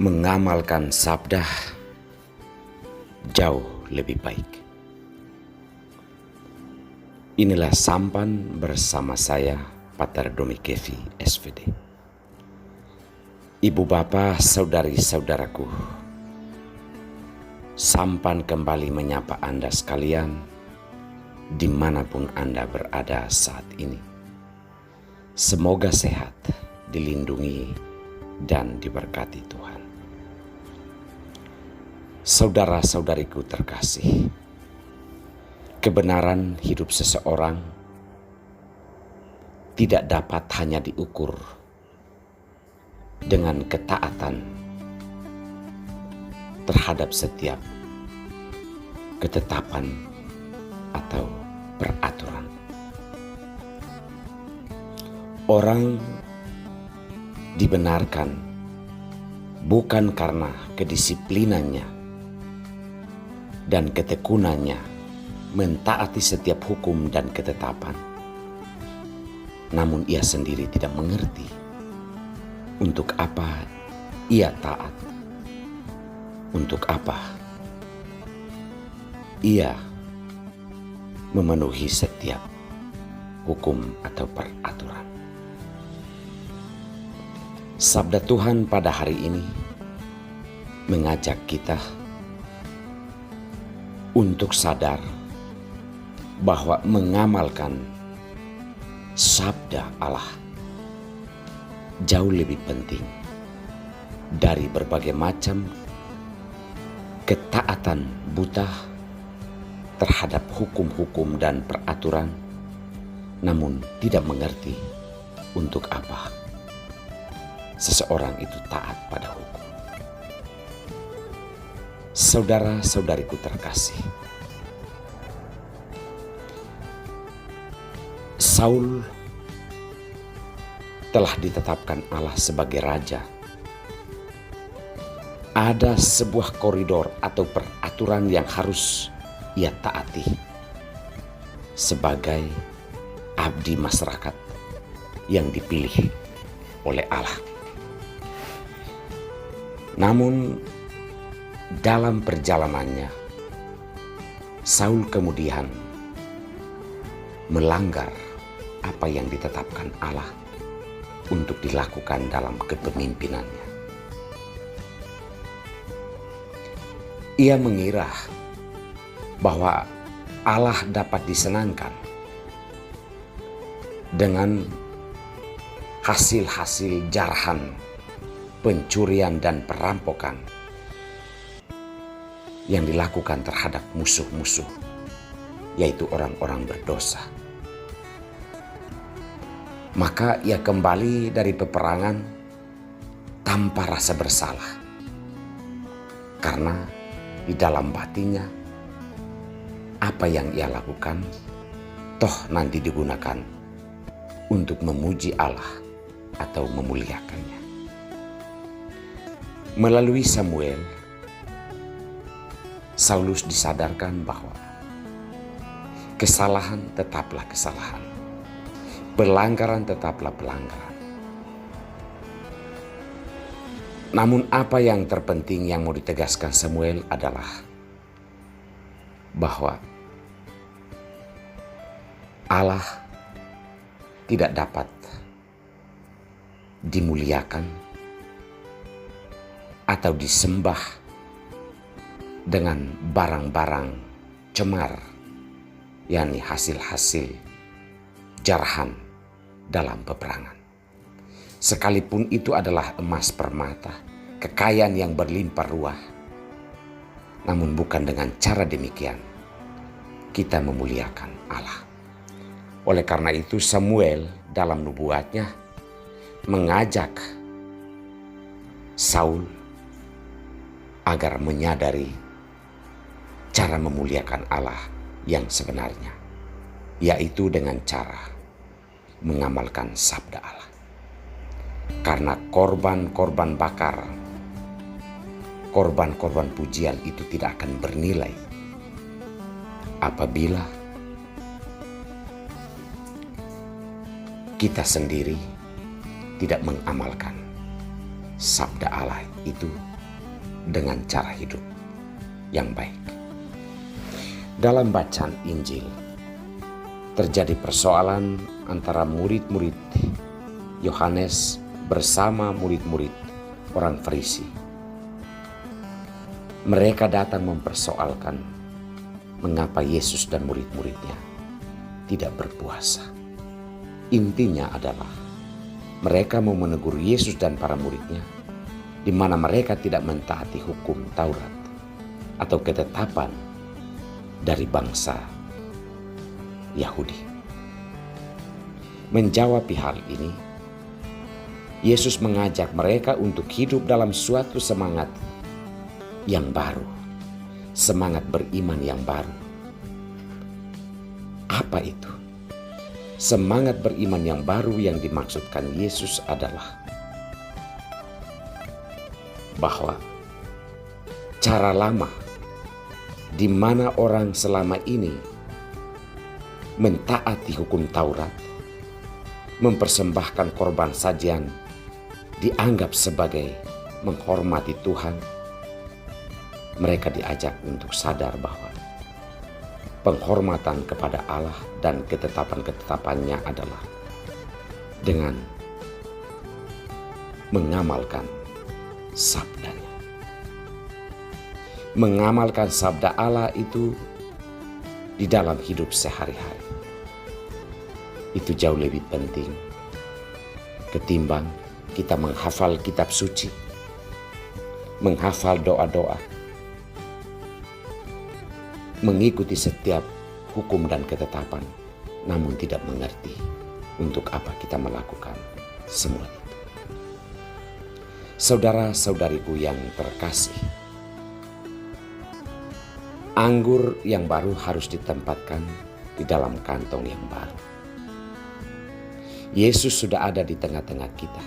Mengamalkan sabda jauh lebih baik. Inilah sampan bersama saya, Pater Domi Kevi, SVD. Ibu bapa, saudari-saudaraku, sampan kembali menyapa Anda sekalian dimanapun Anda berada saat ini. Semoga sehat, dilindungi, dan diberkati Tuhan. Saudara-saudariku terkasih, kebenaran hidup seseorang tidak dapat hanya diukur dengan ketaatan terhadap setiap ketetapan atau peraturan. Orang dibenarkan bukan karena kedisiplinannya dan ketekunannya mentaati setiap hukum dan ketetapan, namun ia sendiri tidak mengerti untuk apa ia taat, untuk apa ia memenuhi setiap hukum atau peraturan. Sabda Tuhan pada hari ini mengajak kita untuk sadar bahwa mengamalkan sabda Allah jauh lebih penting dari berbagai macam ketaatan buta terhadap hukum-hukum dan peraturan, namun tidak mengerti untuk apa seseorang itu taat pada hukum. Saudara-saudariku terkasih, Saul telah ditetapkan Allah sebagai raja. Ada sebuah koridor atau peraturan yang harus ia taati sebagai abdi masyarakat yang dipilih oleh Allah. Namun dalam perjalanannya, Saul kemudian melanggar apa yang ditetapkan Allah untuk dilakukan dalam kepemimpinannya. Ia mengira bahwa Allah dapat disenangkan dengan hasil-hasil jarahan, pencurian dan perampokan yang dilakukan terhadap musuh-musuh, yaitu orang-orang berdosa. Maka ia kembali dari peperangan tanpa rasa bersalah, karena di dalam batinnya apa yang ia lakukan toh nanti digunakan untuk memuji Allah atau memuliakannya. Melalui Samuel, Saulus disadarkan bahwa kesalahan tetaplah kesalahan, pelanggaran tetaplah pelanggaran. Namun apa yang terpenting yang mau ditegaskan Samuel adalah bahwa Allah tidak dapat dimuliakan atau disembah dengan barang-barang cemar, yakni hasil-hasil jarahan dalam peperangan. Sekalipun itu adalah emas permata, kekayaan yang berlimpah ruah, namun bukan dengan cara demikian kita memuliakan Allah. Oleh karena itu Samuel dalam nubuatnya mengajak Saul agar menyadari cara memuliakan Allah yang sebenarnya, yaitu dengan cara mengamalkan sabda Allah. Karena korban-korban bakar, korban-korban pujian itu tidak akan bernilai apabila kita sendiri tidak mengamalkan sabda Allah itu dengan cara hidup yang baik. Dalam bacaan Injil, terjadi persoalan antara murid-murid Yohanes bersama murid-murid orang Farisi. Mereka datang mempersoalkan mengapa Yesus dan murid-muridnya tidak berpuasa. Intinya adalah mereka mau menegur Yesus dan para muridnya, di mana mereka tidak mentaati hukum Taurat atau ketetapan dari bangsa Yahudi. Menjawab hal ini, Yesus mengajak mereka untuk hidup dalam suatu semangat yang baru, semangat beriman yang baru. Apa itu? Semangat beriman yang baru yang dimaksudkan Yesus adalah bahwa cara lama di mana orang selama ini mentaati hukum Taurat, mempersembahkan korban sajian, dianggap sebagai menghormati Tuhan, mereka diajak untuk sadar bahwa penghormatan kepada Allah dan ketetapan-ketetapannya adalah dengan mengamalkan sabdanya. Mengamalkan sabda Allah itu di dalam hidup sehari-hari. Itu jauh lebih penting ketimbang kita menghafal kitab suci, menghafal doa-doa, mengikuti setiap hukum dan ketetapan, namun tidak mengerti untuk apa kita melakukan semua itu. Saudara-saudariku yang terkasih, anggur yang baru harus ditempatkan di dalam kantong yang baru. Yesus sudah ada di tengah-tengah kita.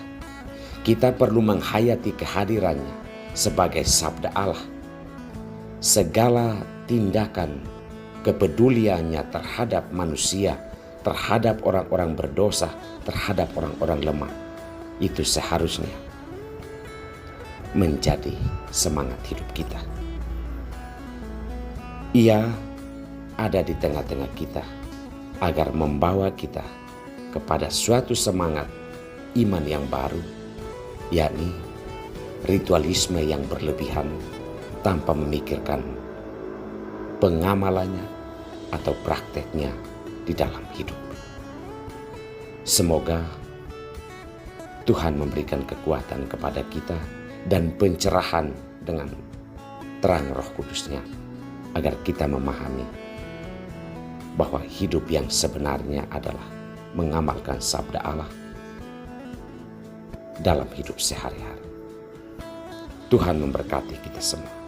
Kita perlu menghayati kehadirannya sebagai sabda Allah. Segala tindakan kepeduliannya terhadap manusia, terhadap orang-orang berdosa, terhadap orang-orang lemah, itu seharusnya menjadi semangat hidup kita. Ia ada di tengah-tengah kita agar membawa kita kepada suatu semangat iman yang baru, yakni ritualisme yang berlebihan tanpa memikirkan pengamalannya atau prakteknya di dalam hidup. Semoga Tuhan memberikan kekuatan kepada kita dan pencerahan dengan terang Roh Kudus-Nya agar kita memahami bahwa hidup yang sebenarnya adalah mengamalkan sabda Allah dalam hidup sehari-hari. Tuhan memberkati kita semua.